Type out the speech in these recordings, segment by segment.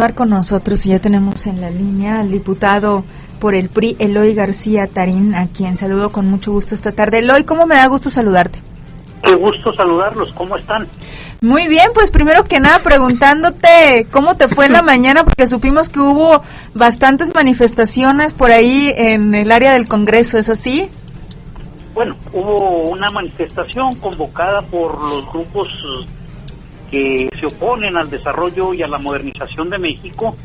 participar con nosotros y ya tenemos en la línea al diputado por el PRI, Eloy García Tarín, a quien saludo con mucho gusto esta tarde. Eloy, ¿cómo me da gusto saludarte? Qué gusto saludarlos, ¿cómo están? Muy bien, pues primero que nada preguntándote cómo te fue en la mañana, porque supimos que hubo bastantes manifestaciones por ahí en el área del Congreso, ¿es así? Bueno, hubo una manifestación convocada por los grupos que se oponen al desarrollo y a la modernización de México,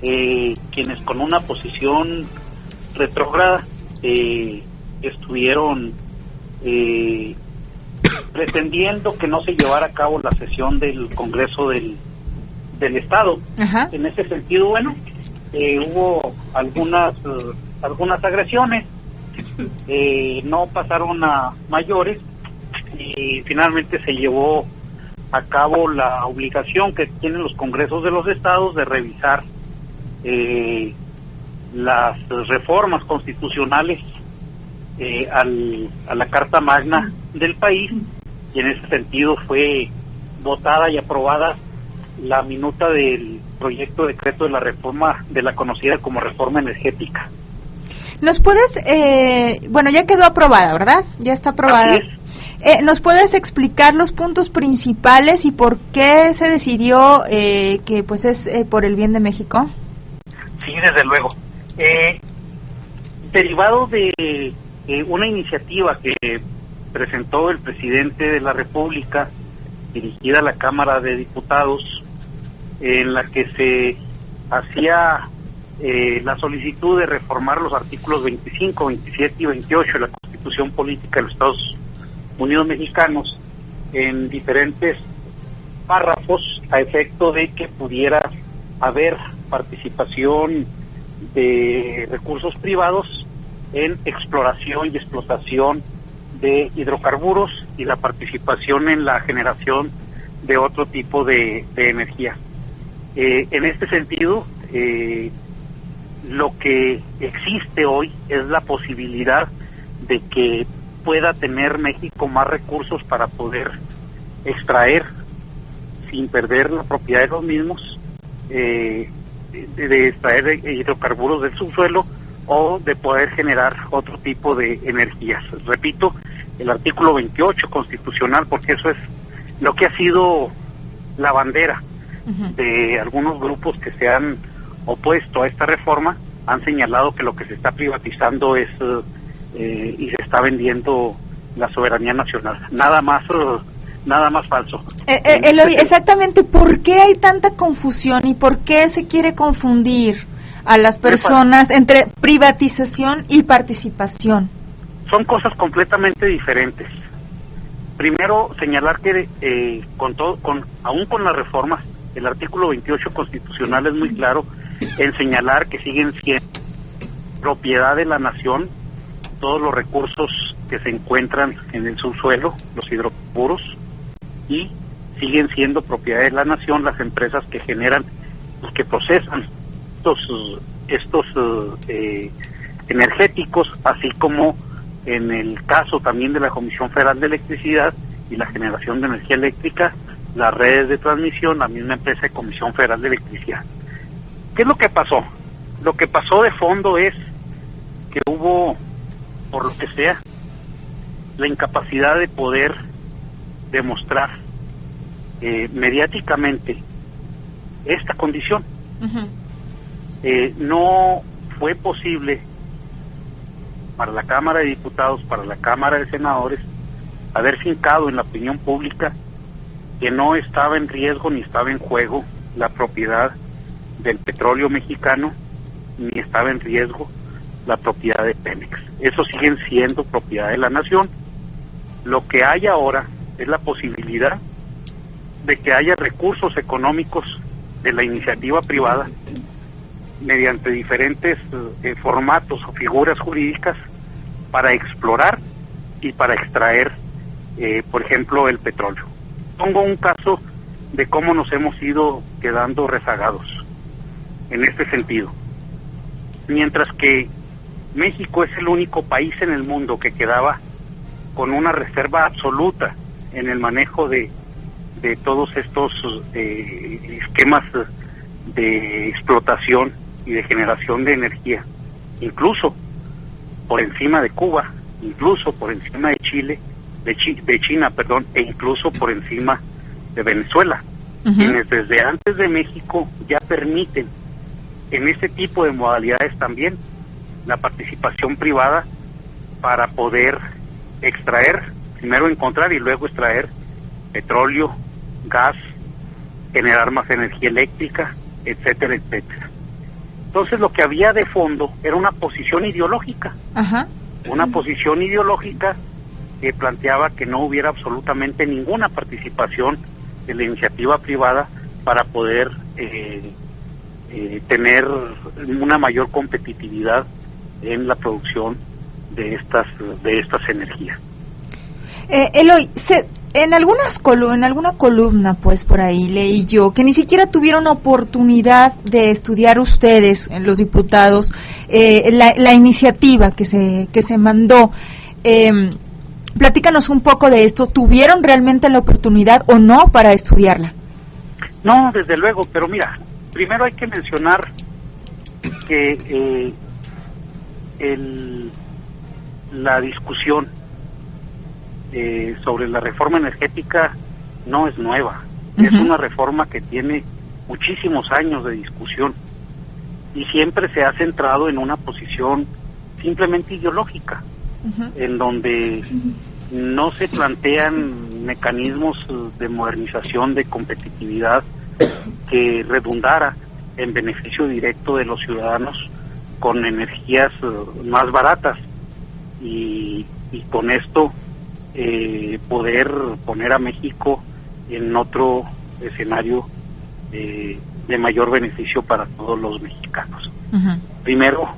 quienes con una posición retrógrada estuvieron pretendiendo que no se llevara a cabo la sesión del Congreso del Estado. En ese sentido, bueno, hubo algunas agresiones, no pasaron a mayores y finalmente se llevó a cabo la obligación que tienen los congresos de los estados de revisar las reformas constitucionales a la Carta Magna del país, y en ese sentido fue votada y aprobada la minuta del proyecto de decreto de la reforma, de la conocida como reforma energética. ¿Nos puedes, bueno, ya quedó aprobada, ¿verdad? Ya está aprobada. Así es. ¿Nos puedes explicar los puntos principales y por qué se decidió que pues es por el bien de México? Sí, desde luego. Derivado de una iniciativa que presentó el presidente de la República, dirigida a la Cámara de Diputados, en la que se hacía la solicitud de reformar los artículos 25, 27 y 28 de la Constitución Política de los Estados Unidos Mexicanos en diferentes párrafos, a efecto de que pudiera haber participación de recursos privados en exploración y explotación de hidrocarburos y la participación en la generación de otro tipo de energía. En este sentido, lo que existe hoy es la posibilidad de que pueda tener México más recursos para poder extraer sin perder la propiedad de los mismos, de extraer hidrocarburos del subsuelo o de poder generar otro tipo de energías. Repito, el artículo 28 constitucional, porque eso es lo que ha sido la bandera de algunos grupos que se han opuesto a esta reforma, han señalado que lo que se está privatizando es y se está vendiendo la soberanía nacional. Nada más falso. Eloy, exactamente, ¿por qué hay tanta confusión y por qué se quiere confundir a las personas entre privatización y participación? Son cosas completamente diferentes. Primero, señalar que aún con las reformas, el artículo 28 constitucional es muy claro en señalar que siguen siendo propiedad de la nación todos los recursos que se encuentran en el subsuelo, los hidrocarburos, y siguen siendo propiedad de la nación las empresas que generan y que procesan estos energéticos, así como en el caso también de la Comisión Federal de Electricidad y la generación de energía eléctrica, las redes de transmisión, la misma empresa de Comisión Federal de Electricidad. ¿Qué es lo que pasó? Lo que pasó de fondo es que hubo, por lo que sea, la incapacidad de poder demostrar mediáticamente esta condición. No fue posible para la Cámara de Diputados, para la Cámara de Senadores, haber fincado en la opinión pública que no estaba en riesgo ni estaba en juego la propiedad del petróleo mexicano, ni estaba en riesgo la propiedad de Pemex. Eso siguen siendo propiedad de la nación. Lo que hay ahora es la posibilidad de que haya recursos económicos de la iniciativa privada mediante diferentes formatos o figuras jurídicas para explorar y para extraer, por ejemplo, el petróleo. Pongo un caso de cómo nos hemos ido quedando rezagados en este sentido. Mientras que México es el único país en el mundo que quedaba con una reserva absoluta en el manejo de todos estos esquemas de explotación y de generación de energía, incluso por encima de Cuba, incluso por encima de China, e incluso por encima de Venezuela, quienes desde antes de México ya permiten en este tipo de modalidades también la participación privada para poder extraer, primero encontrar y luego extraer petróleo, gas, generar más energía eléctrica, etcétera, etcétera. Entonces lo que había de fondo era una posición ideológica, una posición ideológica que planteaba que no hubiera absolutamente ninguna participación de la iniciativa privada para poder tener una mayor competitividad en la producción de estas energías. Eloy, en alguna columna, pues por ahí leí yo que ni siquiera tuvieron oportunidad de estudiar ustedes, los diputados, la iniciativa que se mandó. Platícanos un poco de esto. ¿Tuvieron realmente la oportunidad o no para estudiarla? No, desde luego, pero mira, primero hay que mencionar que la discusión sobre la reforma energética no es nueva, es una reforma que tiene muchísimos años de discusión y siempre se ha centrado en una posición simplemente ideológica, en donde no se plantean mecanismos de modernización, de competitividad que redundara en beneficio directo de los ciudadanos con energías más baratas y con esto poder poner a México en otro escenario de mayor beneficio para todos los mexicanos. Primero,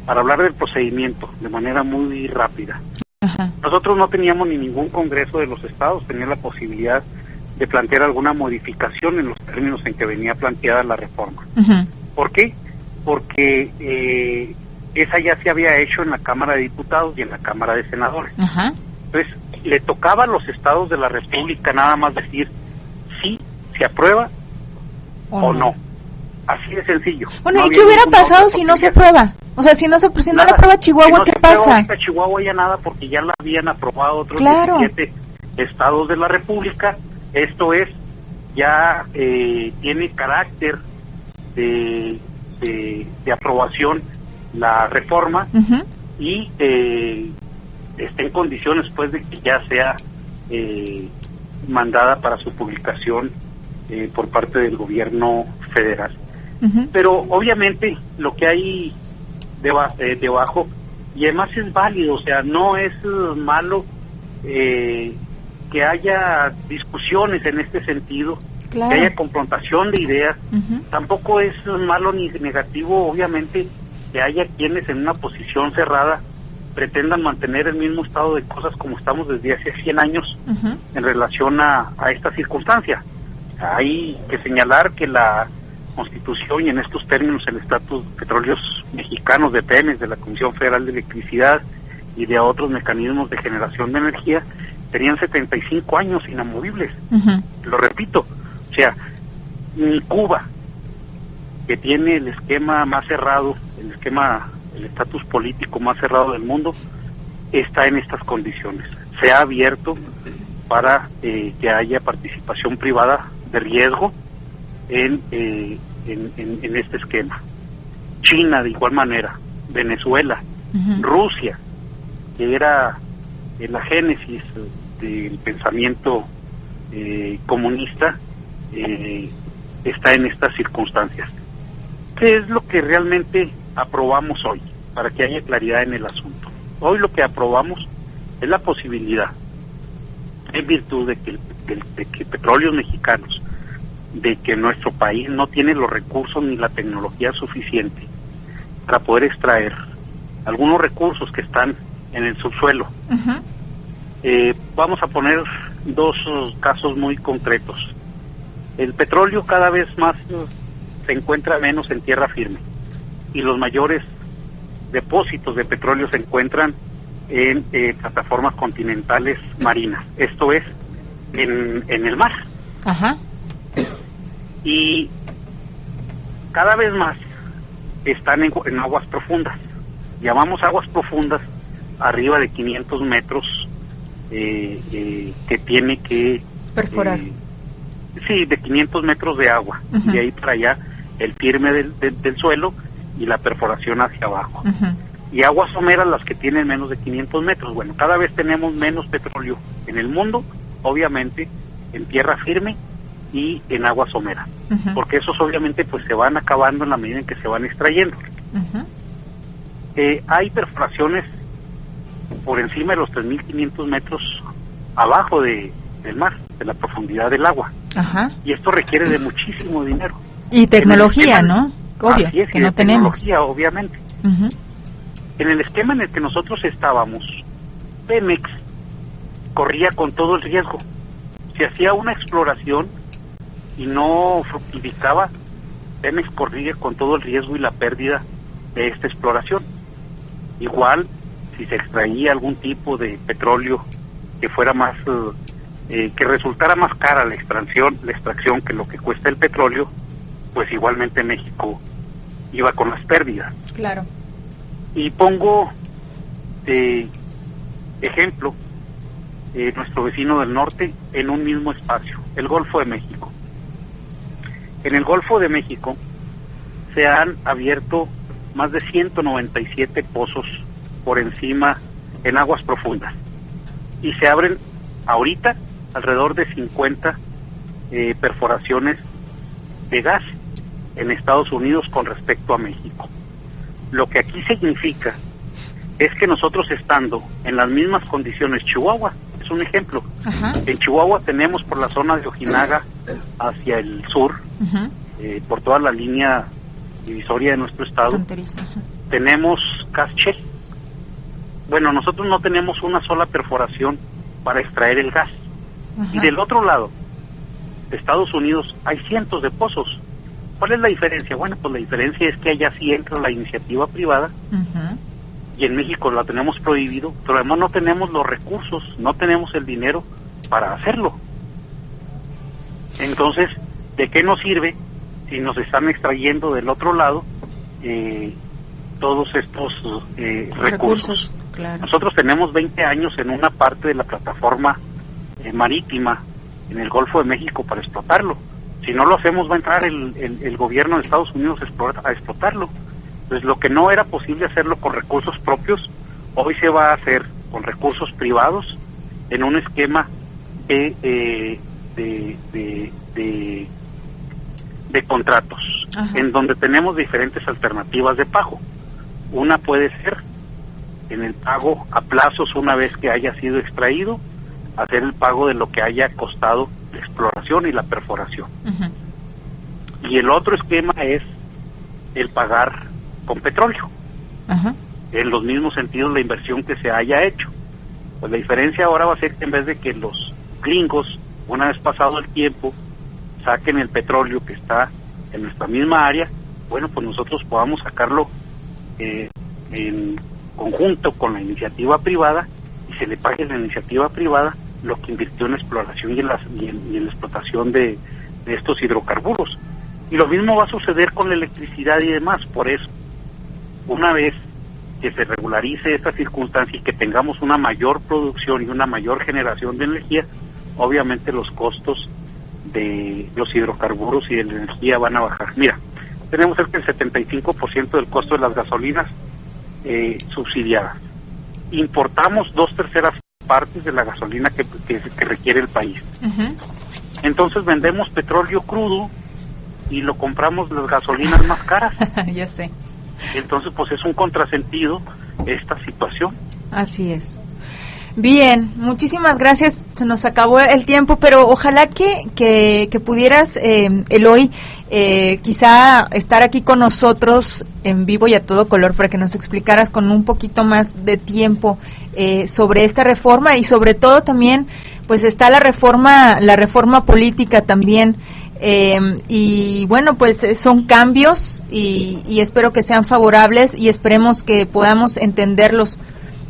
para hablar del procedimiento de manera muy rápida, nosotros no teníamos ni ningún congreso de los estados, tenía la posibilidad de plantear alguna modificación en los términos en que venía planteada la reforma. ¿Por qué? Porque esa ya se había hecho en la Cámara de Diputados y en la Cámara de Senadores. Entonces, le tocaba a los estados de la República nada más decir si se aprueba o no. Así de sencillo. Bueno, ¿y qué hubiera pasado si no se aprueba? O sea, si no la aprueba Chihuahua, ¿qué pasa? No Chihuahua ya nada, porque ya la habían aprobado otros 17 estados de la República. Esto es, ya tiene carácter de aprobación la reforma y está en condiciones pues de que ya sea mandada para su publicación por parte del gobierno federal. Pero obviamente lo que hay debajo, y además es válido, o sea, no es malo que haya discusiones en este sentido, que haya confrontación de ideas. Tampoco es malo ni negativo, obviamente, que haya quienes en una posición cerrada pretendan mantener el mismo estado de cosas como estamos desde hace 100 años en relación a esta circunstancia. Hay que señalar que la Constitución y en estos términos el Estatus de Petróleos Mexicanos, de Pemex, de la Comisión Federal de Electricidad y de otros mecanismos de generación de energía tenían 75 años inamovibles. Lo repito, o sea, ni Cuba, que tiene el esquema más cerrado, el estatus político más cerrado del mundo, está en estas condiciones. Se ha abierto para que haya participación privada de riesgo en este esquema. China de igual manera, Venezuela, Rusia, que era la génesis del pensamiento comunista, está en estas circunstancias. ¿Qué es lo que realmente aprobamos hoy? Para que haya claridad en el asunto. Hoy lo que aprobamos es la posibilidad, en virtud de que Petróleos Mexicanos, de que nuestro país no tiene los recursos ni la tecnología suficiente para poder extraer algunos recursos que están en el subsuelo. Vamos a poner dos casos muy concretos. El petróleo cada vez más se encuentra menos en tierra firme y los mayores depósitos de petróleo se encuentran en plataformas continentales marinas, esto es, en el mar. Y cada vez más están en aguas profundas. Llamamos aguas profundas arriba de 500 metros que tiene que perforar. Sí, de 500 metros de agua. Uh-huh. De ahí para allá el firme del suelo y la perforación hacia abajo. Uh-huh. Y aguas someras las que tienen menos de 500 metros. Bueno, cada vez tenemos menos petróleo en el mundo, obviamente en tierra firme y en agua somera, uh-huh. porque esos obviamente pues se van acabando en la medida en que se van extrayendo. Uh-huh. Hay perforaciones por encima de los 3.500 metros abajo del mar, de la profundidad del agua. Uh-huh. Y esto requiere de muchísimo dinero. Y tecnología, ¿no? Obvio, así es, que no tenemos. Tecnología, obviamente. Uh-huh. En el esquema en el que nosotros estábamos, Pemex corría con todo el riesgo. Si hacía una exploración y no fructificaba, Pemex corría con todo el riesgo y la pérdida de esta exploración. Igual, si se extraía algún tipo de petróleo que fuera más, que resultara más cara la extracción que lo que cuesta el petróleo, pues igualmente México iba con las pérdidas. Claro. Y pongo ejemplo nuestro vecino del norte en un mismo espacio, el Golfo de México. En el Golfo de México se han abierto más de 197 pozos por encima en aguas profundas y se abren ahorita alrededor de 50 perforaciones de gas en Estados Unidos con respecto a México. Lo que aquí significa es que nosotros estando en las mismas condiciones, Chihuahua es un ejemplo. Ajá. En Chihuahua tenemos por la zona de Ojinaga hacia el sur, por toda la línea divisoria de nuestro estado, tenemos Caché. Bueno, nosotros no tenemos una sola perforación para extraer el gas. Ajá. Y del otro lado de Estados Unidos hay cientos de pozos. ¿Cuál es la diferencia? Bueno, pues la diferencia es que allá sí entra la iniciativa privada, y en México la tenemos prohibido, pero además no tenemos los recursos, no tenemos el dinero para hacerlo. Entonces, ¿de qué nos sirve si nos están extrayendo del otro lado todos estos recursos? Claro. Nosotros tenemos 20 años en una parte de la plataforma marítima en el Golfo de México para explotarlo. Si no lo hacemos, va a entrar el gobierno de Estados Unidos a explotarlo. Entonces, lo que no era posible hacerlo con recursos propios, hoy se va a hacer con recursos privados en un esquema de contratos. Ajá. En donde tenemos diferentes alternativas de pago. Una puede ser en el pago a plazos una vez que haya sido extraído, hacer el pago de lo que haya costado la exploración y la perforación. Uh-huh. Y el otro esquema es el pagar con petróleo. Uh-huh. En los mismos sentidos la inversión que se haya hecho. Pues la diferencia ahora va a ser que en vez de que los gringos, una vez pasado el tiempo, saquen el petróleo que está en nuestra misma área, bueno, pues nosotros podamos sacarlo en conjunto con la iniciativa privada y se le pague a la iniciativa privada lo que invirtió en exploración y en la explotación de estos hidrocarburos. Y lo mismo va a suceder con la electricidad y demás. Por eso, una vez que se regularice esta circunstancia y que tengamos una mayor producción y una mayor generación de energía, obviamente los costos de los hidrocarburos y de la energía van a bajar. Mira, tenemos cerca del 75% del costo de las gasolinas subsidiadas. Importamos 2/3 partes de la gasolina que requiere el país. Uh-huh. Entonces vendemos petróleo crudo y lo compramos las gasolinas más caras. Ya sé. Entonces, pues es un contrasentido esta situación. Así es. Bien, muchísimas gracias. Se nos acabó el tiempo, pero ojalá que pudieras, Eloy, quizá estar aquí con nosotros en vivo y a todo color para que nos explicaras con un poquito más de tiempo sobre esta reforma y sobre todo también, pues está la reforma política también. Y bueno, pues son cambios y espero que sean favorables y esperemos que podamos entenderlos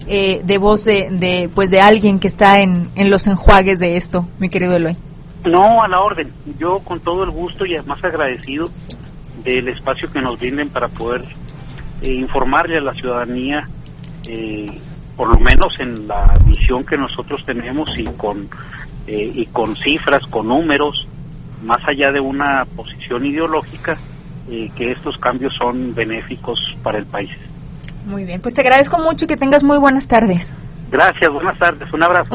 de voz de alguien que está en los enjuagues de esto, mi querido Eloy. No, a la orden. Yo con todo el gusto y además agradecido del espacio que nos brinden para poder informarle a la ciudadanía, por lo menos en la visión que nosotros tenemos y con cifras, con números, más allá de una posición ideológica, que estos cambios son benéficos para el país. Muy bien, pues te agradezco mucho y que tengas muy buenas tardes. Gracias, buenas tardes, un abrazo.